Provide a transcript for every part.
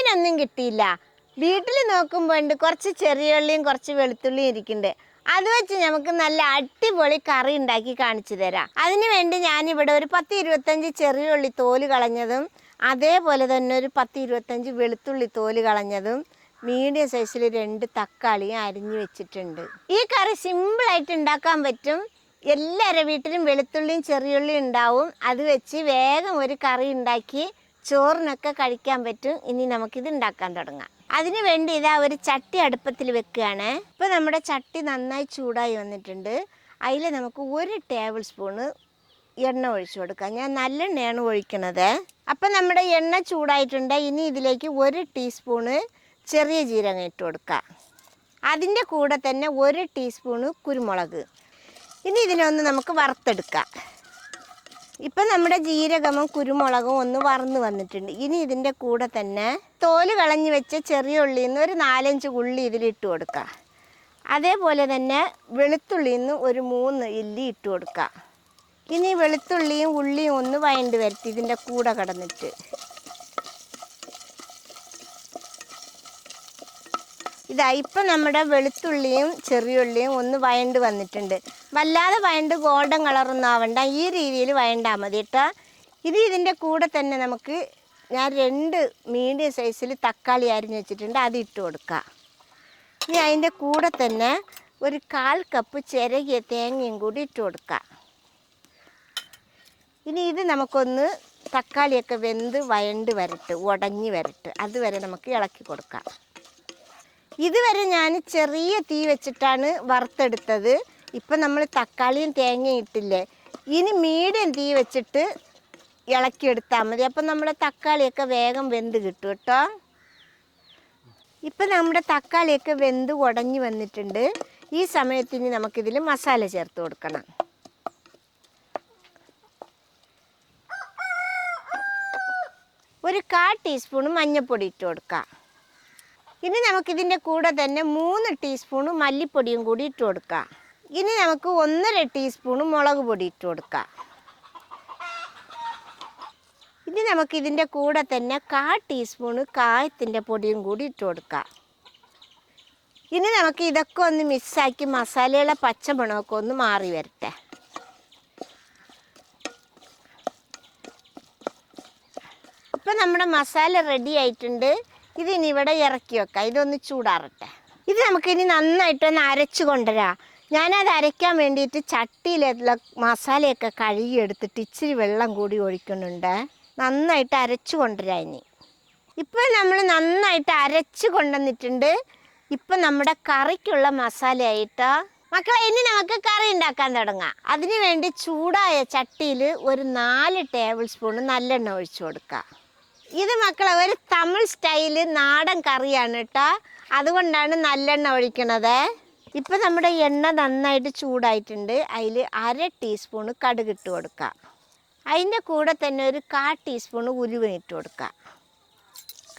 മീനൊന്നും കിട്ടിയില്ല. വീട്ടിൽ നോക്കുമ്പോൾ ഉണ്ട് കുറച്ച് ചെറിയ ഉള്ളിയും കുറച്ച് വെളുത്തുള്ളിയും ഇരിക്കുന്നുണ്ട്. അത് വെച്ച് നമുക്ക് നല്ല അടിപൊളി കറി ഉണ്ടാക്കി കാണിച്ചു തരാം. അതിന് വേണ്ടി ഞാനിവിടെ ഒരു 10-25 ചെറിയ ഉള്ളി തോല് കളഞ്ഞതും അതേപോലെ തന്നെ ഒരു 10-25 വെളുത്തുള്ളി തോല് കളഞ്ഞതും മീഡിയം സൈസിൽ 2 തക്കാളിയും അരിഞ്ഞു വെച്ചിട്ടുണ്ട്. ഈ കറി സിമ്പിളായിട്ട് ഉണ്ടാക്കാൻ പറ്റും. എല്ലാവരുടെ വീട്ടിലും വെളുത്തുള്ളിയും ചെറിയുള്ളിയും ഉണ്ടാവും. അത് വെച്ച് വേഗം ഒരു കറി ഉണ്ടാക്കി ചോറിനൊക്കെ കഴിക്കാൻ പറ്റും. ഇനി നമുക്കിത് ഉണ്ടാക്കാൻ തുടങ്ങാം. അതിന് വേണ്ടി ഇതാ ഒരു ചട്ടി അടുപ്പത്തിൽ വെക്കുകയാണ്. ഇപ്പോൾ നമ്മുടെ ചട്ടി നന്നായി ചൂടായി വന്നിട്ടുണ്ട്. അതിൽ നമുക്ക് 1 ടേബിൾ സ്പൂണ് എണ്ണ ഒഴിച്ചു കൊടുക്കാം. ഞാൻ നല്ലെണ്ണയാണ് ഒഴിക്കണത്. അപ്പം നമ്മുടെ എണ്ണ ചൂടായിട്ടുണ്ട്. ഇനി ഇതിലേക്ക് 1 ടീസ്പൂണ് ചെറിയ ജീരകം ഇട്ട് കൊടുക്കുക. അതിൻ്റെ കൂടെ തന്നെ 1 ടീസ്പൂണ് കുരുമുളക്. ഇനി ഇതിനൊന്ന് നമുക്ക് വറുത്തെടുക്കാം. ഇപ്പം നമ്മുടെ ജീരകവും കുരുമുളകും ഒന്ന് വറന്ന് വന്നിട്ടുണ്ട്. ഇനി ഇതിൻ്റെ കൂടെ തന്നെ തോല് കളഞ്ഞ് വെച്ച ചെറിയ ഉള്ളിയിൽ നിന്ന് ഒരു 4-5 ഉള്ളി ഇതിലിട്ട് കൊടുക്കുക. അതേപോലെ തന്നെ വെളുത്തുള്ളിയിൽ നിന്ന് ഒരു 3 ഇല്ലി ഇട്ട് കൊടുക്കുക. ഇനി വെളുത്തുള്ളിയും ഉള്ളിയും ഒന്ന് വഴണ്ട് വരട്ടി ഇതിൻ്റെ കൂടെ കിടന്നിട്ട് ഇതാ ഇപ്പം നമ്മുടെ വെളുത്തുള്ളിയും ചെറിയുള്ളിയും ഒന്ന് വഴണ്ട് വന്നിട്ടുണ്ട്. വല്ലാതെ വഴണ്ട് ഗോൾഡൻ കളറൊന്നും ആവണ്ട, ഈ രീതിയിൽ വഴണ്ടാൽ മതി കേട്ടോ. ഇനി ഇതിൻ്റെ കൂടെ തന്നെ നമുക്ക് ഞാൻ 2 മീഡിയം സൈസിൽ തക്കാളി അരിഞ്ഞ് വെച്ചിട്ടുണ്ട്, അത് ഇട്ട് കൊടുക്കുക. ഇനി അതിൻ്റെ കൂടെ തന്നെ ഒരു 1/4 കപ്പ് ചിരകിയ തേങ്ങയും കൂടി ഇട്ട് കൊടുക്കുക. ഇനി ഇത് നമുക്കൊന്ന് തക്കാളിയൊക്കെ വെന്ത് വഴണ്ട് വരട്ട്, ഉടഞ്ഞ് വരട്ട്, അതുവരെ നമുക്ക് ഇളക്കി കൊടുക്കാം. ഇതുവരെ ഞാൻ ചെറിയ തീ വെച്ചിട്ടാണ് വറുത്തെടുത്തത്. ഇപ്പം നമ്മൾ തക്കാളിയും തേങ്ങയും ഇട്ടില്ലേ, ഇനി മീഡിയം തീ വെച്ചിട്ട് ഇളക്കിയെടുത്താൽ മതി. അപ്പം നമ്മുടെ തക്കാളിയൊക്കെ വേഗം വെന്ത് കിട്ടും കേട്ടോ. ഇപ്പം നമ്മുടെ തക്കാളിയൊക്കെ വെന്ത് ഉടഞ്ഞ് വന്നിട്ടുണ്ട്. ഈ സമയത്തിന് നമുക്കിതിൽ മസാല ചേർത്ത് കൊടുക്കണം. ഒരു 1/4 ടീസ്പൂൺ മഞ്ഞൾപ്പൊടി ഇട്ട് കൊടുക്കാം. ഇനി നമുക്കിതിൻ്റെ കൂടെ തന്നെ 3 ടീസ്പൂൺ മല്ലിപ്പൊടിയും കൂടി ഇട്ട് കൊടുക്കാം. ഇനി നമുക്ക് 1.5 ടീസ്പൂൺ മുളക് പൊടി ഇട്ട് കൊടുക്കാം. ഇനി നമുക്കിതിൻ്റെ കൂടെ തന്നെ 1/4 ടീസ്പൂൺ കായത്തിൻ്റെ പൊടിയും കൂടി ഇട്ട് കൊടുക്കാം. ഇനി നമുക്ക് ഇതൊക്കെ ഒന്ന് മിക്സാക്കി മസാലയുടെ പച്ചമണമൊക്കെ ഒന്ന് മാറി വരട്ടെ. ഇപ്പം നമ്മുടെ മസാല റെഡി ആയിട്ടുണ്ട്. ഇതിനി ഇവിടെ ഇറക്കി വെക്കാം, ഇതൊന്ന് ചൂടാറട്ടെ. ഇത് നമുക്കിനി നന്നായിട്ടൊന്ന് അരച്ചു കൊണ്ടുവരാം. ഞാനത് അരയ്ക്കാൻ വേണ്ടിയിട്ട് ചട്ടിയിലുള്ള മസാലയൊക്കെ കഴുകിയെടുത്തിട്ട് ഇച്ചിരി വെള്ളം കൂടി ഒഴിക്കുന്നുണ്ട്. നന്നായിട്ട് അരച്ചു കൊണ്ടുവരാം. ഇനി ഇപ്പം നമ്മൾ നന്നായിട്ട് അരച്ചു കൊണ്ടുവന്നിട്ടുണ്ട്. ഇപ്പം നമ്മുടെ കറിക്കുള്ള മസാലയായിട്ടോ മക്കളെ. ഇനി നമുക്ക് കറി ഉണ്ടാക്കാൻ തുടങ്ങാം. അതിന് വേണ്ടി ചൂടായ ചട്ടിയിൽ ഒരു 4 ടേബിൾ സ്പൂൺ നല്ലെണ്ണ ഒഴിച്ചു കൊടുക്കുക. ഇത് മക്കളെ ഒരു തമിഴ് സ്റ്റൈല് നാടൻ കറിയാണ് കേട്ടോ, അതുകൊണ്ടാണ് നല്ലെണ്ണ ഒഴിക്കണത്. ഇപ്പം നമ്മുടെ എണ്ണ നന്നായിട്ട് ചൂടായിട്ടുണ്ട്. അതിൽ 1/2 ടീസ്പൂൺ കടുക് ഇട്ട് കൊടുക്കുക. അതിൻ്റെ കൂടെ തന്നെ ഒരു 1/4 ടീസ്പൂൺ ഉലുവ ഇട്ട് കൊടുക്കുക.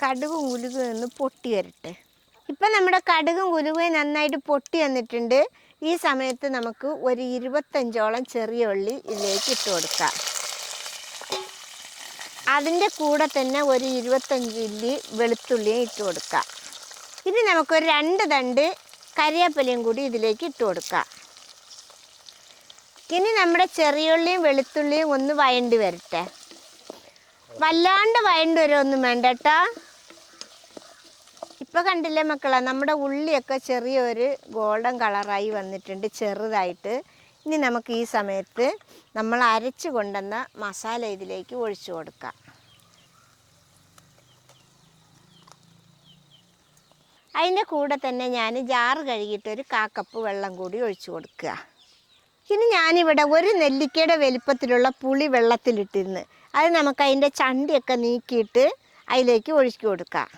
കടുകും ഉലുവയും ഒന്ന് പൊട്ടി വരട്ടെ. ഇപ്പം നമ്മുടെ കടുകും ഉലുവയും നന്നായിട്ട് പൊട്ടി വന്നിട്ടുണ്ട്. ഈ സമയത്ത് നമുക്ക് ഒരു 25ഓളം ചെറിയ ഉള്ളി ഇതിലേക്ക് ഇട്ട് കൊടുക്കാം. അതിൻ്റെ കൂടെ തന്നെ ഒരു 25 ഇല്ലി വെളുത്തുള്ളിയും ഇട്ട് കൊടുക്കുക. ഇനി നമുക്കൊരു 2 തണ്ട് കരിവേപ്പിലയും കൂടി ഇതിലേക്ക് ഇട്ട് കൊടുക്കുക. ഇനി നമ്മുടെ ചെറിയുള്ളിയും വെളുത്തുള്ളിയും ഒന്ന് വഴണ്ട് വരട്ടെ. വല്ലാണ്ട് വഴണ്ട് വരുമൊന്നും വേണ്ട കേട്ടോ. ഇപ്പം കണ്ടില്ലേ മക്കളെ, നമ്മുടെ ഉള്ളിയൊക്കെ ചെറിയൊരു ഗോൾഡൻ കളറായി വന്നിട്ടുണ്ട് ചെറുതായിട്ട്. ഇനി നമുക്ക് ഈ സമയത്ത് നമ്മൾ അരച്ച് കൊണ്ടുവന്ന മസാല ഇതിലേക്ക് ഒഴിച്ചു കൊടുക്കാം. അതിൻ്റെ കൂടെ തന്നെ ഞാൻ ജാറ് കഴുകിയിട്ട് ഒരു 1/4 കപ്പ് വെള്ളം കൂടി ഒഴിച്ചു കൊടുക്കുക. ഇനി ഞാനിവിടെ ഒരു നെല്ലിക്കയുടെ വലിപ്പത്തിലുള്ള പുളി വെള്ളത്തിലിട്ടിരുന്ന് അത് നമുക്ക് അതിൻ്റെ ചണ്ടിയൊക്കെ നീക്കിയിട്ട് അതിലേക്ക് ഒഴിച്ചു കൊടുക്കാം.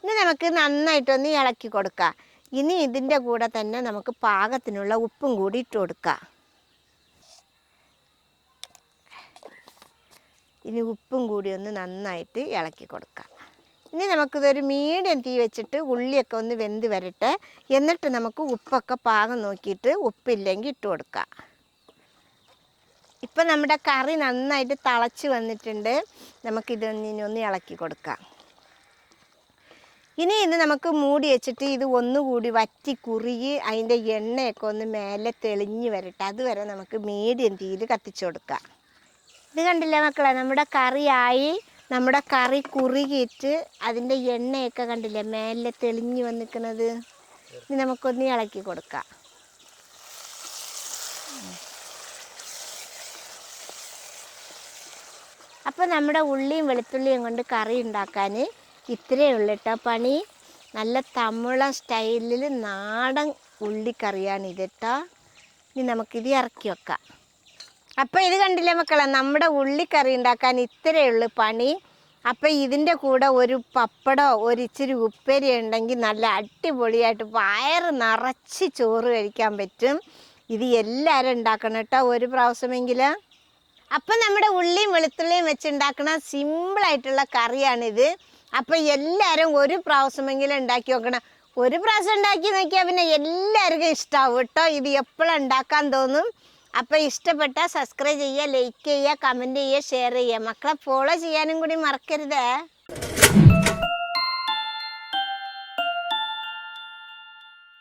ഇനി നമുക്ക് നന്നായിട്ടൊന്ന് ഇളക്കി കൊടുക്കാം. ഇനി ഇതിൻ്റെ കൂടെ തന്നെ നമുക്ക് പാകത്തിനുള്ള ഉപ്പും കൂടി ഇട്ട് കൊടുക്കാം. ഇനി ഉപ്പും കൂടി ഒന്ന് നന്നായിട്ട് ഇളക്കി കൊടുക്കാം. ഇനി നമുക്കിതൊരു മീഡിയം തീ വെച്ചിട്ട് ഉള്ളിയൊക്കെ ഒന്ന് വെന്ത് വരട്ടെ. എന്നിട്ട് നമുക്ക് ഉപ്പൊക്കെ പാകം നോക്കിയിട്ട് ഉപ്പില്ലെങ്കിൽ ഇട്ട് കൊടുക്കാം. ഇപ്പം നമ്മുടെ കറി നന്നായിട്ട് തിളച്ച് വന്നിട്ടുണ്ട്. നമുക്കിതൊന്ന് ഇളക്കി കൊടുക്കാം. ഇനി ഇത് നമുക്ക് മൂടി വെച്ചിട്ട് ഇത് ഒന്നുകൂടി വറ്റി കുറുകി അതിൻ്റെ എണ്ണയൊക്കെ ഒന്ന് മേലെ തെളിഞ്ഞ് വരട്ടെ. അതുവരെ നമുക്ക് മീഡിയം തീയിൽ കത്തിച്ചു കൊടുക്കാം. ഇത് കണ്ടില്ലേ മക്കളെ, നമ്മുടെ കറിയായി. നമ്മുടെ കറി കുറുകിയിട്ട് അതിൻ്റെ എണ്ണയൊക്കെ കണ്ടില്ലേ മേലെ തെളിഞ്ഞ് വന്നിരിക്കുന്നത്. ഇനി നമുക്കൊന്ന് ഇളക്കി കൊടുക്കാം. അപ്പോൾ നമ്മുടെ ഉള്ളിയും വെളുത്തുള്ളിയും കൊണ്ട് കറി ഉണ്ടാക്കാൻ ഇത്രയേ ഉള്ളൂ കേട്ടോ പണി. നല്ല തമിഴൻ സ്റ്റൈലിൽ നാടൻ ഉള്ളിക്കറിയാണ് ഇത് കേട്ടോ. ഇനി നമുക്കിത് ഇറക്കി വെക്കാം. അപ്പോൾ ഇത് കണ്ടില്ലേ മക്കളെ, നമ്മുടെ ഉള്ളിക്കറി ഉണ്ടാക്കാൻ ഇത്രയേ ഉള്ളൂ പണി. അപ്പോൾ ഇതിൻ്റെ കൂടെ ഒരു പപ്പടമോ ഒരു ഇച്ചിരി ഉപ്പേരി ഉണ്ടെങ്കിൽ നല്ല അടിപൊളിയായിട്ട് വയറ് നിറച്ച് ചോറ് കഴിക്കാൻ പറ്റും. ഇത് എല്ലാവരും ഉണ്ടാക്കണം കേട്ടോ ഒരു പ്രാവശ്യമെങ്കിലും. അപ്പം നമ്മുടെ ഉള്ളിയും വെളുത്തുള്ളിയും വെച്ചുണ്ടാക്കുന്ന സിമ്പിളായിട്ടുള്ള കറിയാണിത്. അപ്പം എല്ലാവരും ഒരു പ്രാവശ്യമെങ്കിലും ഉണ്ടാക്കി നോക്കണം. ഒരു പ്രാവശ്യം ഉണ്ടാക്കി നോക്കിയാൽ പിന്നെ എല്ലാവർക്കും ഇഷ്ടമാവും കേട്ടോ. ഇത് എപ്പോഴും ഉണ്ടാക്കാൻ തോന്നും. അപ്പോൾ ഇഷ്ടപ്പെട്ടാൽ സബ്സ്ക്രൈബ് ചെയ്യുക, ലൈക്ക് ചെയ്യുക, കമൻറ്റ് ചെയ്യുക, ഷെയർ ചെയ്യുക. മക്കളെ ഫോളോ ചെയ്യാനും കൂടി മറക്കരുതേ.